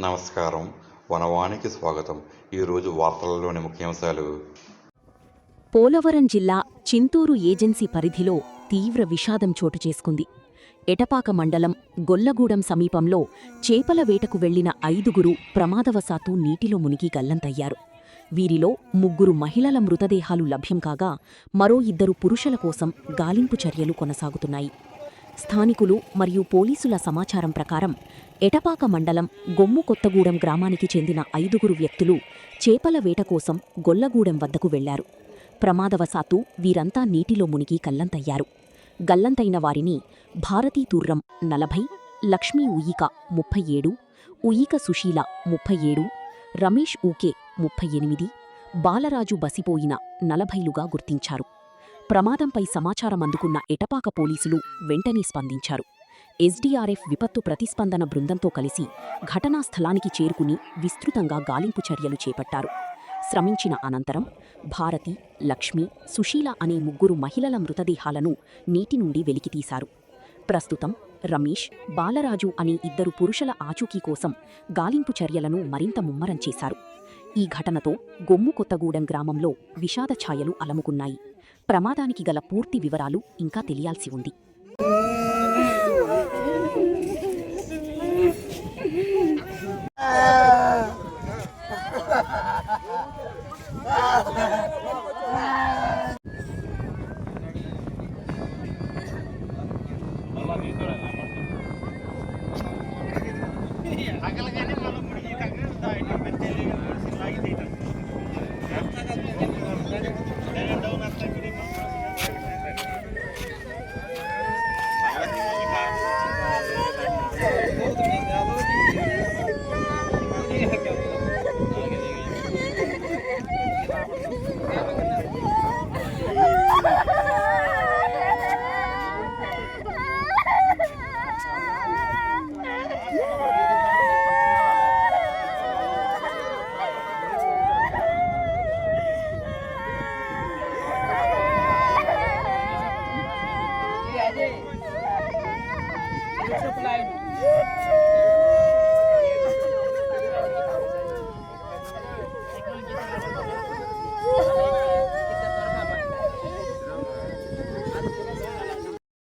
నమస్కారం. వనవానికి స్వాగతం. ఈరోజు వార్తలలోని ముఖ్యాంశాలు. పోలవరం జిల్లా చింతూరు ఏజెన్సీ పరిధిలో తీవ్ర విషాదం చోటు చేసుకుంది. ఎటపాక మండలం గొల్లగూడెం సమీపంలో చేపల వేటకు వెళ్లిన 5గురు ప్రమాదవశాత్తు నీటిలో మునిగి గల్లంతయ్యారు. వీరిలో 3 మహిళల మృతదేహాలు లభ్యం కాగా మరో 2 పురుషుల కోసం గాలింపు చర్యలు కొనసాగుతున్నాయి. స్థానికులు మరియు పోలీసుల సమాచారం ప్రకారం ఎటపాక మండలం గొమ్ము కొత్తగూడెం గ్రామానికి చెందిన 5గురు వ్యక్తులు చేపల వేట కోసం గొల్లగూడెం వద్దకు వెళ్లారు. ప్రమాదవశాత్తు వీరంతా నీటిలో మునిగి గల్లంతయ్యారు. గల్లంతైన వారిని భారతీ తుర్రం 40, లక్ష్మీ ఉయిక 37, ఉయిక సుశీల 37, రమేష్ ఊకే 38, బాలరాజు బసిపోయిన 40లుగా గుర్తించారు. ప్రమాదంపై సమాచారం అందుకున్న ఎటపాక పోలీసులు వెంటనే స్పందించారు. ఎస్డీఆర్ఎఫ్ విపత్తు ప్రతిస్పందన బృందంతో కలిసి ఘటనా స్థలానికి చేరుకుని విస్తృతంగా గాలింపు చర్యలు చేపట్టారు. శ్రమించిన అనంతరం భారతి, లక్ష్మి, సుశీల అనే 3 మహిళల మృతదేహాలను నీటి నుండి వెలికితీశారు. ప్రస్తుతం రమేష్, బాలరాజు అనే 2 పురుషుల ఆచూకీ కోసం గాలింపు చర్యలను మరింత ముమ్మరం చేశారు. ఈ ఘటనతో గొమ్ము కొత్తగూడెం గ్రామంలో విషాద ఛాయలు అలముకున్నాయి. ప్రమాదానికి గల పూర్తి వివరాలు ఇంకా తెలియాల్సి ఉంది. Supply.